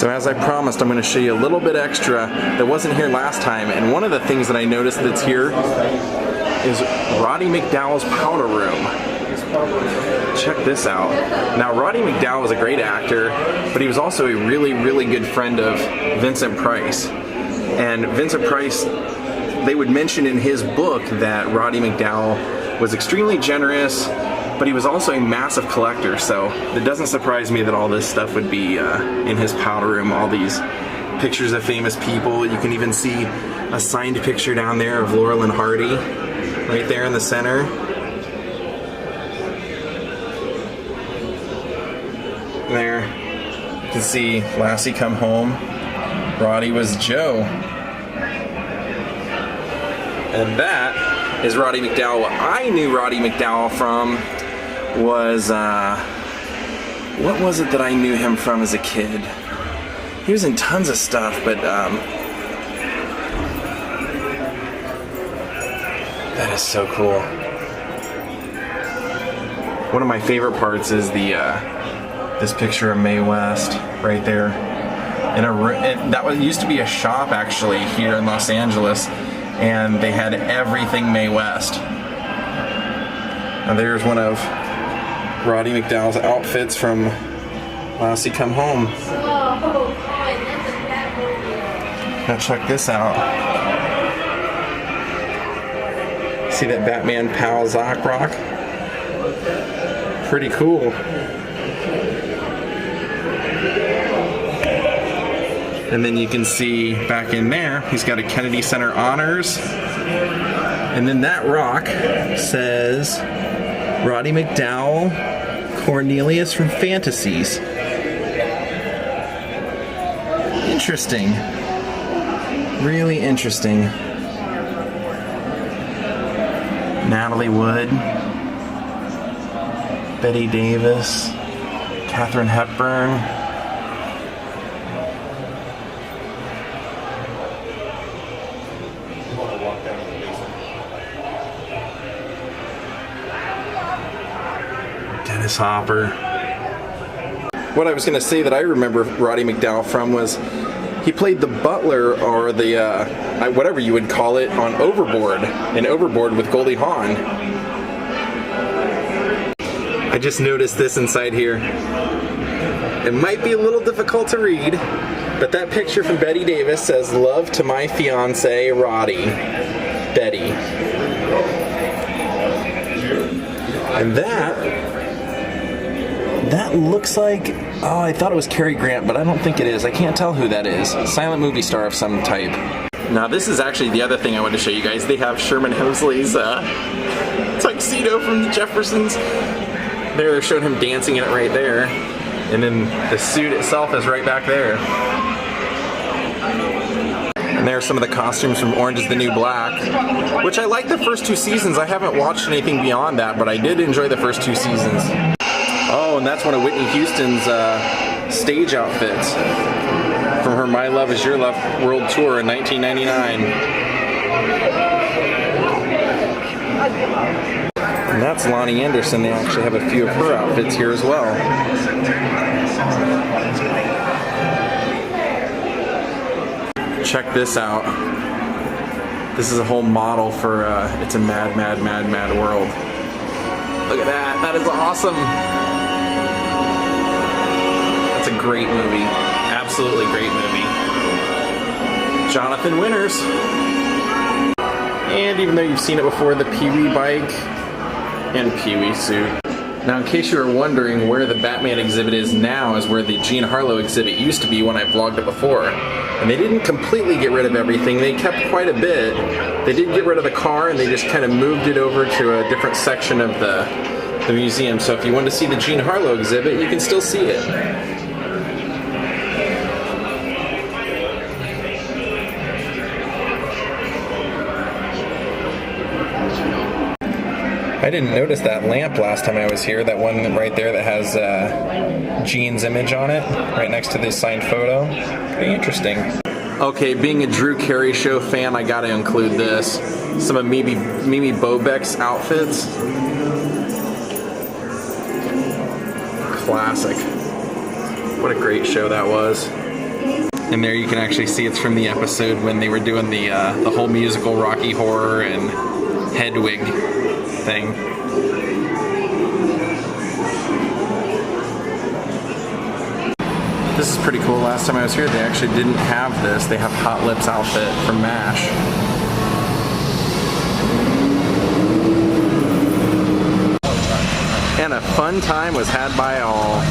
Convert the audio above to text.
So as I promised, I'm going to show you a little bit extra that wasn't here last time, and one of the things that I noticed that's here is Roddy McDowall's powder room. Check this out. Now, Roddy McDowall was a great actor, but he was also a really, really good friend of Vincent Price. And Vincent Price, they would mention in his book that Roddy McDowall was extremely generous, but he was also a massive collector, so it doesn't surprise me that all this stuff would be in his powder room, all these pictures of famous people. You can even see a signed picture down there of Laurel and Hardy, right there in the center. There, you can see Lassie Come Home. Roddy was Joe. And that is Roddy McDowall. What I knew Roddy McDowall from was, what was it that I knew him from as a kid? He was in tons of stuff, but that is so cool. One of my favorite parts is the this picture of Mae West right there. That used to be a shop actually here in Los Angeles, and they had everything Mae West. And there's one of Roddy McDowall's outfits from Lassie Come Home. Now check this out. See that Batman pal Zoc Rock? Pretty cool. And then you can see back in there, he's got a Kennedy Center Honors. And then that rock says Roddy McDowall, Cornelius from Fantasies. Interesting. Really interesting. Natalie Wood, Betty Davis, Katharine Hepburn. Dennis Hopper. What I was going to say that I remember Roddy McDowall from was he played the butler, or the whatever you would call it, on Overboard, in Overboard with Goldie Hawn. I just noticed this inside here. It might be a little difficult to read, but that picture from Betty Davis says, "Love to my fiance, Roddy, Betty." And that looks like, oh, I thought it was Cary Grant, but I don't think it is. I can't tell who that is. Silent movie star of some type. Now this is actually the other thing I wanted to show you guys. They have Sherman Hemsley's tuxedo from the Jeffersons. They're showing him dancing in it right there. And then the suit itself is right back there. And there are some of the costumes from Orange is the New Black, which I like the first two seasons. I haven't watched anything beyond that, but I did enjoy the first two seasons. Oh, and that's one of Whitney Houston's stage outfits from her My Love Is Your Love World Tour in 1999. And that's Loni Anderson. They actually have a few of her outfits here as well. Check this out. This is a whole model for It's a Mad, Mad, Mad, Mad World. Look at that. That is awesome. That's a great movie. Absolutely great movie. Jonathan Winters. And even though you've seen it before, the Pee-wee bike and Pee-wee suit. Now, in case you were wondering where the Batman exhibit is now is where the Jean Harlow exhibit used to be when I vlogged it before. And they didn't completely get rid of everything. They kept quite a bit. They did get rid of the car, and they just kind of moved it over to a different section of the museum. So if you want to see the Jean Harlow exhibit, you can still see it. I didn't notice that lamp last time I was here, that one right there that has Jean's image on it, right next to this signed photo. Pretty interesting. Okay, being a Drew Carey Show fan, I gotta include this. Some of Mimi Bobek's outfits. Classic. What a great show that was. And there you can actually see it's from the episode when they were doing the whole musical Rocky Horror and Hedwig thing. This is pretty cool. Last time I was here, they actually didn't have this. They have Hot Lips outfit from MASH. And a fun time was had by all.